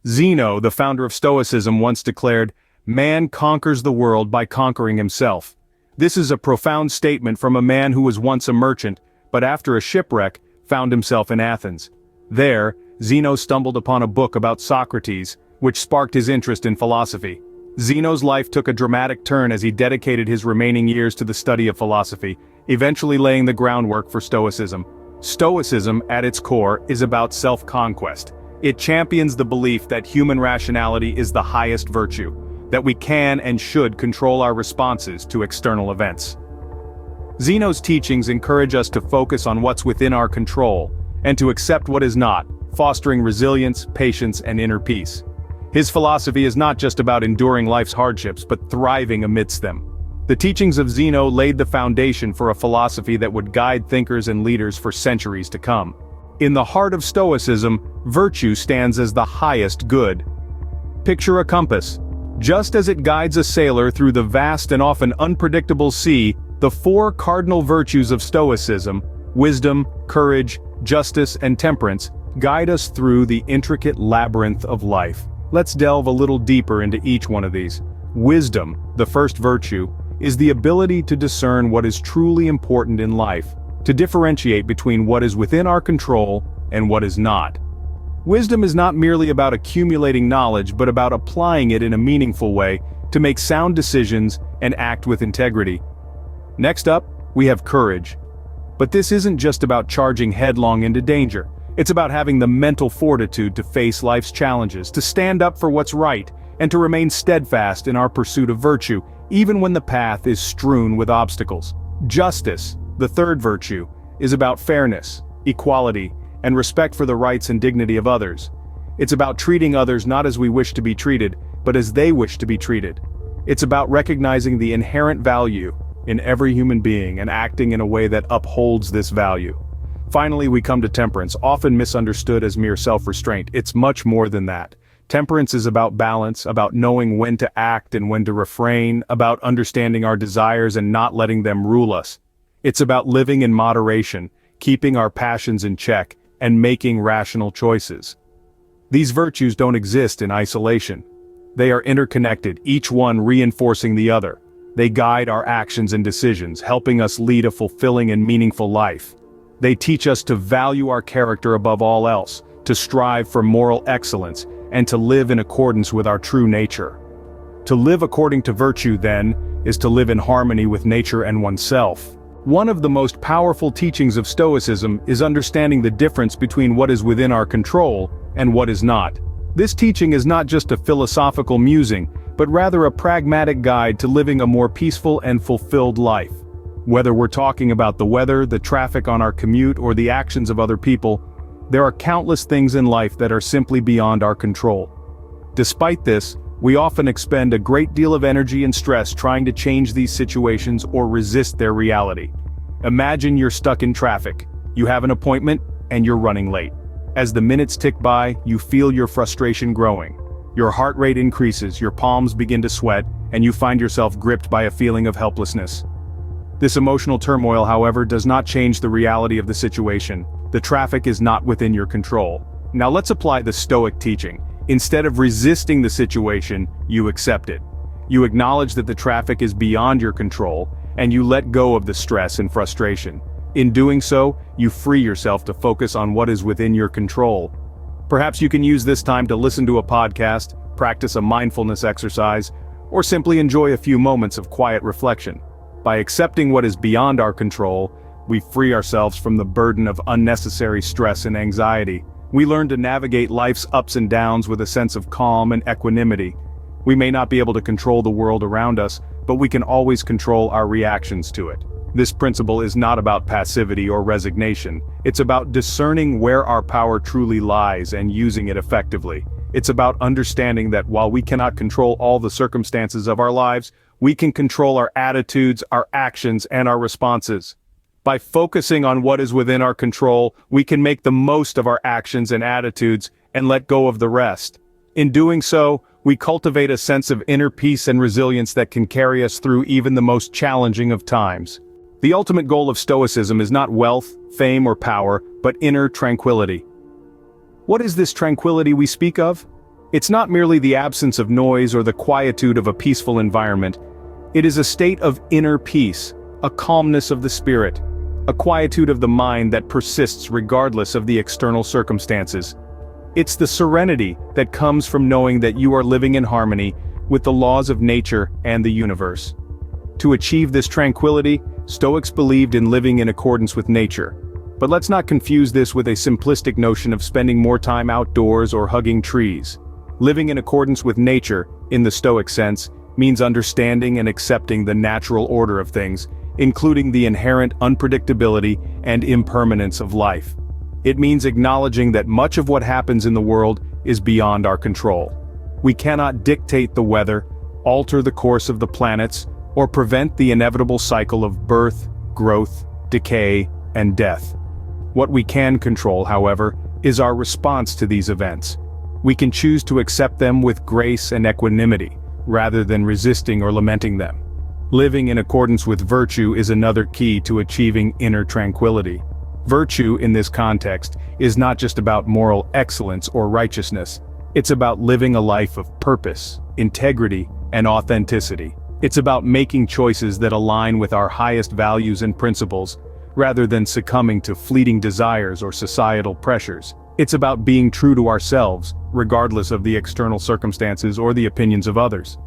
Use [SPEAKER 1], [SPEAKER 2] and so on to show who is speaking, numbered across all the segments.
[SPEAKER 1] Zeno, the founder of Stoicism, once declared, "Man conquers the world by conquering himself." This is a profound statement from a man who was once a merchant, but after a shipwreck, found himself in Athens. There, Zeno stumbled upon a book about Socrates, which sparked his interest in philosophy. Zeno's life took a dramatic turn as he dedicated his remaining years to the study of philosophy, eventually laying the groundwork for Stoicism. Stoicism, at its core, is about self-conquest. It champions the belief that human rationality is the highest virtue, that we can and should control our responses to external events. Zeno's teachings encourage us to focus on what's within our control, and to accept what is not, fostering resilience, patience, and inner peace. His philosophy is not just about enduring life's hardships but thriving amidst them. The teachings of Zeno laid the foundation for a philosophy that would guide thinkers and leaders for centuries to come. In the heart of Stoicism, virtue stands as the highest good. Picture a compass. Just as it guides a sailor through the vast and often unpredictable sea, the four cardinal virtues of Stoicism, wisdom, courage, justice, and temperance, guide us through the intricate labyrinth of life. Let's delve a little deeper into each one of these. Wisdom, the first virtue, is the ability to discern what is truly important in life, to differentiate between what is within our control and what is not. Wisdom is not merely about accumulating knowledge but about applying it in a meaningful way to make sound decisions and act with integrity. Next up, we have courage. But this isn't just about charging headlong into danger. It's about having the mental fortitude to face life's challenges, to stand up for what's right, and to remain steadfast in our pursuit of virtue, even when the path is strewn with obstacles. Justice, the third virtue, is about fairness, equality, and respect for the rights and dignity of others. It's about treating others not as we wish to be treated, but as they wish to be treated. It's about recognizing the inherent value in every human being and acting in a way that upholds this value. Finally, we come to temperance, often misunderstood as mere self-restraint. It's much more than that. Temperance is about balance, about knowing when to act and when to refrain, about understanding our desires and not letting them rule us. It's about living in moderation, keeping our passions in check, and making rational choices. These virtues don't exist in isolation. They are interconnected, each one reinforcing the other. They guide our actions and decisions, helping us lead a fulfilling and meaningful life. They teach us to value our character above all else, to strive for moral excellence, and to live in accordance with our true nature. To live according to virtue, then, is to live in harmony with nature and oneself. One of the most powerful teachings of Stoicism is understanding the difference between what is within our control and what is not. This teaching is not just a philosophical musing, but rather a pragmatic guide to living a more peaceful and fulfilled life. Whether we're talking about the weather, the traffic on our commute, or the actions of other people, there are countless things in life that are simply beyond our control. Despite this, we often expend a great deal of energy and stress trying to change these situations or resist their reality. Imagine you're stuck in traffic. You have an appointment, and you're running late. As the minutes tick by, you feel your frustration growing. Your heart rate increases, your palms begin to sweat, and you find yourself gripped by a feeling of helplessness. This emotional turmoil, however, does not change the reality of the situation. The traffic is not within your control. Now let's apply the Stoic teaching. Instead of resisting the situation, you accept it. You acknowledge that the traffic is beyond your control, and you let go of the stress and frustration. In doing so, you free yourself to focus on what is within your control. Perhaps you can use this time to listen to a podcast, practice a mindfulness exercise, or simply enjoy a few moments of quiet reflection. By accepting what is beyond our control, we free ourselves from the burden of unnecessary stress and anxiety. We learn to navigate life's ups and downs with a sense of calm and equanimity. We may not be able to control the world around us, but we can always control our reactions to it. This principle is not about passivity or resignation. It's about discerning where our power truly lies and using it effectively. It's about understanding that while we cannot control all the circumstances of our lives, we can control our attitudes, our actions, and our responses. By focusing on what is within our control, we can make the most of our actions and attitudes and let go of the rest. In doing so, we cultivate a sense of inner peace and resilience that can carry us through even the most challenging of times. The ultimate goal of Stoicism is not wealth, fame, or power, but inner tranquility. What is this tranquility we speak of? It's not merely the absence of noise or the quietude of a peaceful environment. It is a state of inner peace, a calmness of the spirit, a quietude of the mind that persists regardless of the external circumstances. It's the serenity that comes from knowing that you are living in harmony with the laws of nature and the universe. To achieve this tranquility, Stoics believed in living in accordance with nature. But let's not confuse this with a simplistic notion of spending more time outdoors or hugging trees. Living in accordance with nature, in the Stoic sense, means understanding and accepting the natural order of things, including the inherent unpredictability and impermanence of life. It means acknowledging that much of what happens in the world is beyond our control. We cannot dictate the weather, alter the course of the planets, or prevent the inevitable cycle of birth, growth, decay, and death. What we can control, however, is our response to these events. We can choose to accept them with grace and equanimity, rather than resisting or lamenting them. Living in accordance with virtue is another key to achieving inner tranquility. Virtue, in this context, is not just about moral excellence or righteousness. It's about living a life of purpose, integrity, and authenticity. It's about making choices that align with our highest values and principles, rather than succumbing to fleeting desires or societal pressures. It's about being true to ourselves, regardless of the external circumstances or the opinions of others.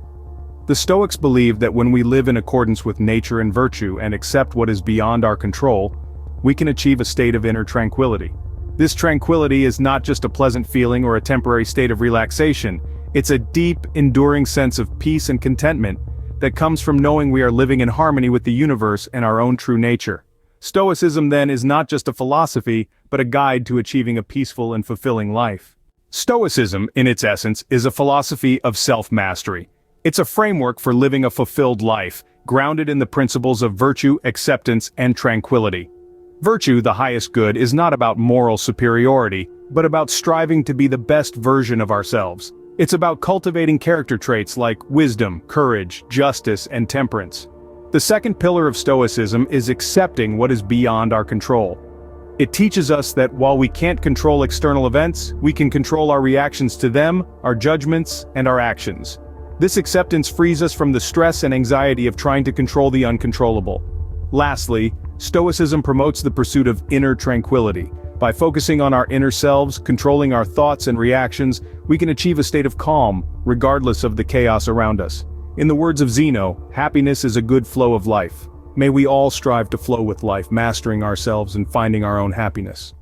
[SPEAKER 1] The Stoics believe that when we live in accordance with nature and virtue and accept what is beyond our control, we can achieve a state of inner tranquility. This tranquility is not just a pleasant feeling or a temporary state of relaxation. It's a deep, enduring sense of peace and contentment that comes from knowing we are living in harmony with the universe and our own true nature. Stoicism, then, is not just a philosophy, but a guide to achieving a peaceful and fulfilling life. Stoicism, in its essence, is a philosophy of self-mastery. It's a framework for living a fulfilled life, grounded in the principles of virtue, acceptance, and tranquility. Virtue, the highest good, is not about moral superiority, but about striving to be the best version of ourselves. It's about cultivating character traits like wisdom, courage, justice, and temperance. The second pillar of Stoicism is accepting what is beyond our control. It teaches us that while we can't control external events, we can control our reactions to them, our judgments, and our actions. This acceptance frees us from the stress and anxiety of trying to control the uncontrollable. Lastly, Stoicism promotes the pursuit of inner tranquility. By focusing on our inner selves, controlling our thoughts and reactions, we can achieve a state of calm, regardless of the chaos around us. In the words of Zeno, happiness is a good flow of life. May we all strive to flow with life, mastering ourselves and finding our own happiness.